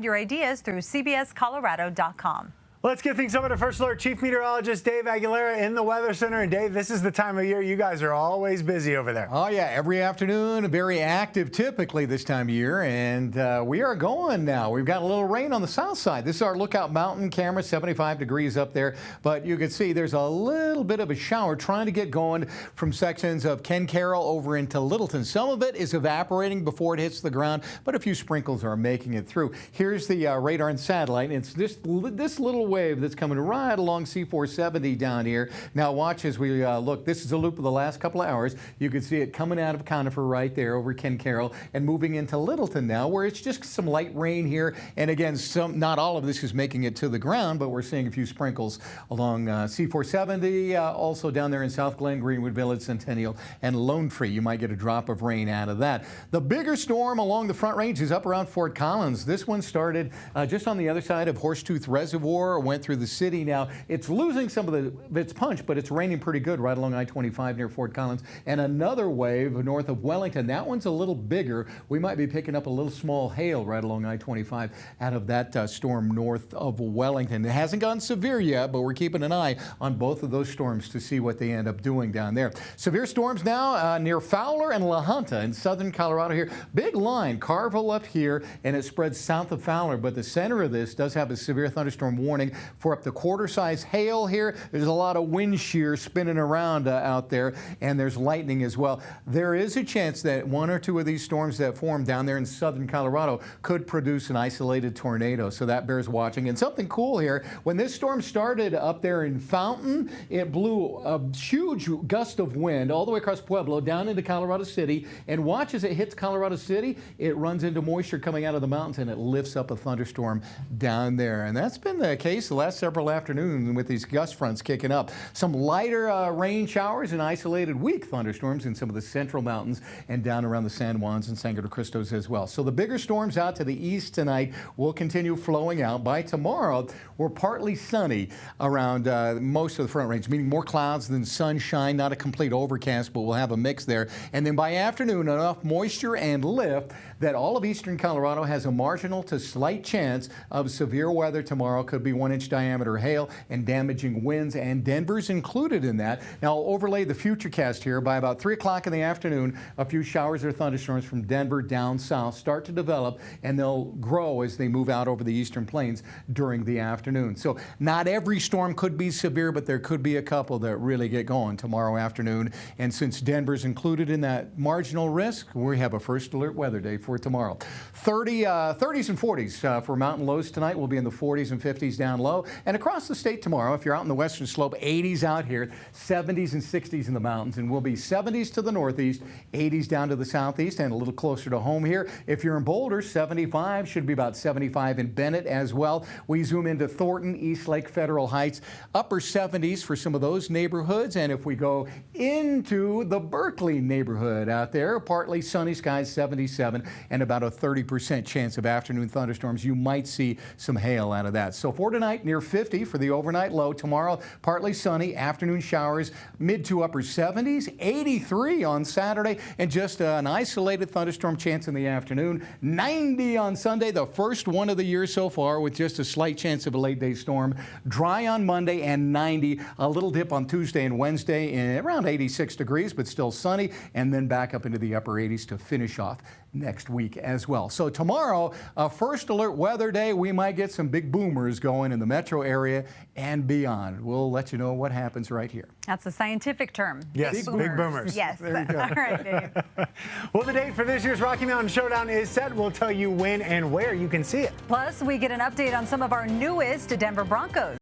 Your ideas through cbscolorado.com. Let's get things over to First Alert Chief Meteorologist Dave Aguilera in the Weather Center. And Dave, this is the time of year you guys are always busy over there. Oh, yeah. Every afternoon, very active typically this time of year. And we are going now. We've got a little rain on the south side. This is our Lookout Mountain camera, 75 degrees up there. But you can see there's a little bit of a shower trying to get going from sections of Ken Carroll over into Littleton. Some of it is evaporating before it hits the ground, but a few sprinkles are making it through. Here's the radar and satellite. It's this little wave that's coming right along C470 down here. Now watch as we look. This is a loop of the last couple of hours. You can see it coming out of Conifer right there over Ken Carroll and moving into Littleton now, where it's just some light rain here. And again, not all of this is making it to the ground, but we're seeing a few sprinkles along C470, also down there in South Glen, Greenwood Village, Centennial, and Lone Tree. You might get a drop of rain out of that. The bigger storm along the Front Range is up around Fort Collins. This one started just on the other side of Horsetooth Reservoir, went through the city. Now it's losing some of its punch, but it's raining pretty good right along I-25 near Fort Collins. And another wave north of Wellington. That one's a little bigger. We might be picking up a little small hail right along I-25 out of that storm north of Wellington. It hasn't gotten severe yet, but we're keeping an eye on both of those storms to see what they end up doing down there. Severe storms now near Fowler and La Junta in southern Colorado here. Big line, Carville up here, and it spreads south of Fowler, but the center of this does have a severe thunderstorm warning for up to quarter-size hail here. There's a lot of wind shear spinning around out there, and there's lightning as well. There is a chance that one or two of these storms that form down there in southern Colorado could produce an isolated tornado, so that bears watching. And something cool here, when this storm started up there in Fountain, it blew a huge gust of wind all the way across Pueblo down into Colorado City, and watch as it hits Colorado City, it runs into moisture coming out of the mountains and it lifts up a thunderstorm down there. And that's been the case the last several afternoons with these gust fronts kicking up. Some lighter rain showers and isolated weak thunderstorms in some of the central mountains and down around the San Juans and Sangre de Cristos as well. So the bigger storms out to the east tonight will continue flowing out. By tomorrow, we're partly sunny around most of the Front Range, meaning more clouds than sunshine, not a complete overcast, but we'll have a mix there. And then by afternoon, enough moisture and lift that all of eastern Colorado has a marginal to slight chance of severe weather tomorrow. Could be 1-inch diameter hail and damaging winds, and Denver's included in that. Now, I'll overlay the futurecast here. By about 3 o'clock in the afternoon, a few showers or thunderstorms from Denver down south start to develop, and they'll grow as they move out over the eastern plains during the afternoon. So not every storm could be severe, but there could be a couple that really get going tomorrow afternoon. And since Denver's included in that marginal risk, we have a first alert weather day for tomorrow. 30s and 40s for mountain lows tonight. We'll be in the 40s and 50s down low. And across the state tomorrow, if you're out in the western slope, 80s out here, 70s and 60s in the mountains, and we'll be 70s to the northeast, 80s down to the southeast, and a little closer to home here. If you're in Boulder, 75, should be about 75 in Bennett as well. We zoom into Thornton, Eastlake, Federal Heights, upper 70s for some of those neighborhoods. And if we go into the Berkeley neighborhood out there, partly sunny skies, 77, and about a 30% chance of afternoon thunderstorms. You might see some hail out of that. So for tonight, near 50 for the overnight low. Tomorrow, partly sunny, afternoon showers, mid to upper 70s, 83 on Saturday, and just an isolated thunderstorm chance in the afternoon. 90 on Sunday, the first one of the year so far, with just a slight chance of a late day storm. Dry on Monday, and 90. A little dip on Tuesday and Wednesday, and around 86 degrees, but still sunny, and then back up into the upper 80s to finish off next week as well. So tomorrow, a first alert weather day. We might get some big boomers going in the metro area and beyond. We'll let you know what happens right here. That's a scientific term. Yes, big boomers. Yes. All right, Dave. Well, the date for this year's Rocky Mountain Showdown is set. We'll tell you when and where you can see it. Plus, we get an update on some of our newest Denver Broncos.